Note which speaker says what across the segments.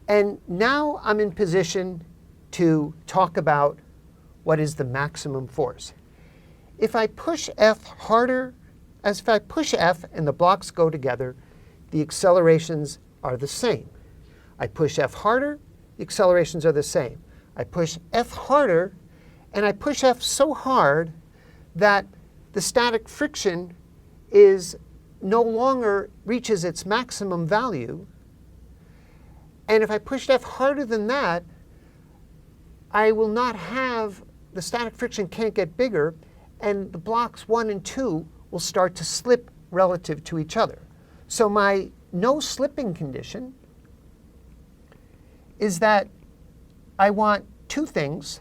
Speaker 1: And now I'm in position to talk about what is the maximum force. If I push F harder, as if I push F and the blocks go together, the accelerations are the same. I push F harder, the accelerations are the same. I push F harder, and I push F so hard that the static friction is no longer reaches its maximum value. And if I push F harder than that, I will not have, the static friction can't get bigger, and the blocks 1 and 2 will start to slip relative to each other. So my no slipping condition is that I want two things.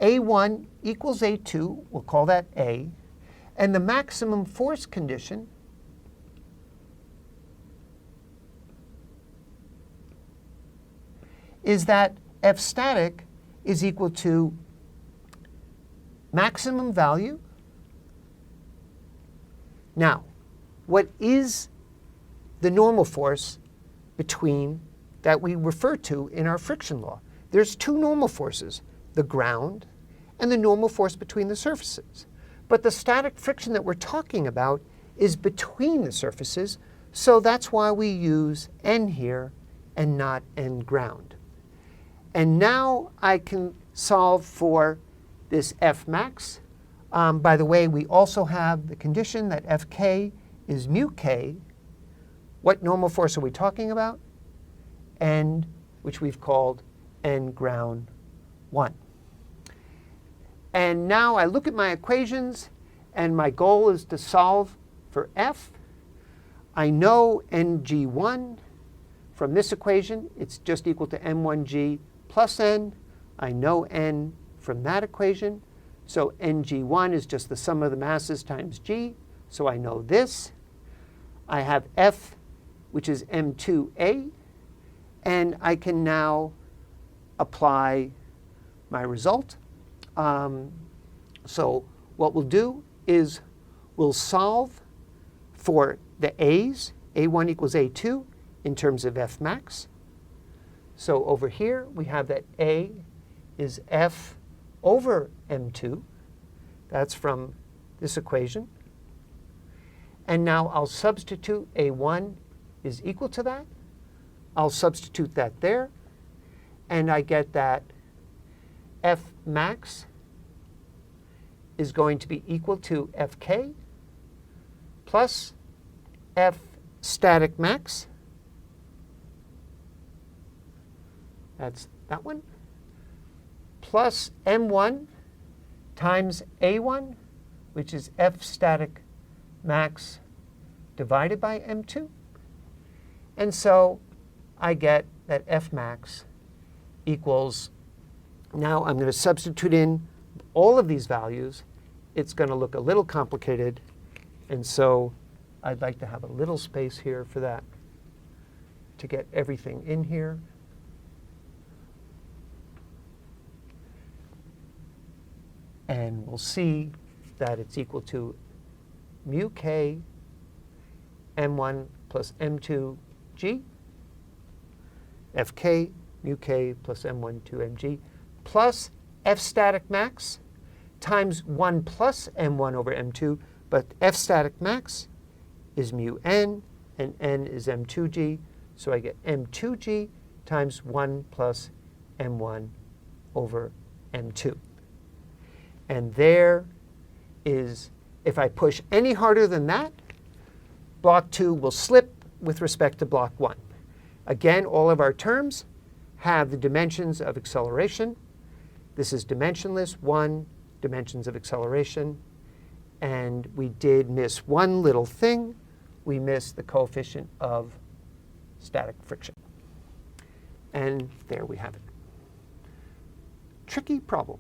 Speaker 1: A1 equals A2, we'll call that A, and the maximum force condition is that F static is equal to maximum value. Now, what is the normal force between that we refer to in our friction law? There's two normal forces, the ground and the normal force between the surfaces. But the static friction that we're talking about is between the surfaces, so that's why we use N here and not N ground. And now I can solve for this F max. By the way, we also have the condition that Fk is mu k. What normal force are we talking about? N, which we've called N ground 1. And now I look at my equations, and my goal is to solve for F. I know Ng1 from this equation. It's just equal to M1g plus N. I know N from that equation. So Ng1 is just the sum of the masses times g. So I know this. I have F, which is M2a. And I can now apply my result. So what we'll do is we'll solve for the A's, A1 equals A2, in terms of F max. So over here, we have that A is F over M2. That's from this equation. And now I'll substitute A1 is equal to that. I'll substitute that there. And I get that F max is going to be equal to Fk plus F static max. That's that one. Plus M1 times A1, which is F static max divided by M2. And so I get that F max equals, now I'm going to substitute in all of these values. It's going to look a little complicated. And so I'd like to have a little space here for that to get everything in here. And we'll see that it's equal to mu k m1 plus m2g, fk mu k plus m1 2 mg, plus F static max times 1 plus m1 over m2. But F static max is mu n, and n is m2g. So I get m2g times 1 plus m1 over m2. And there is, if I push any harder than that, block 2 will slip with respect to block 1. Again, all of our terms have the dimensions of acceleration. This is dimensionless, 1 dimensions of acceleration. And we did miss one little thing. We missed the coefficient of static friction. And there we have it. Tricky problem.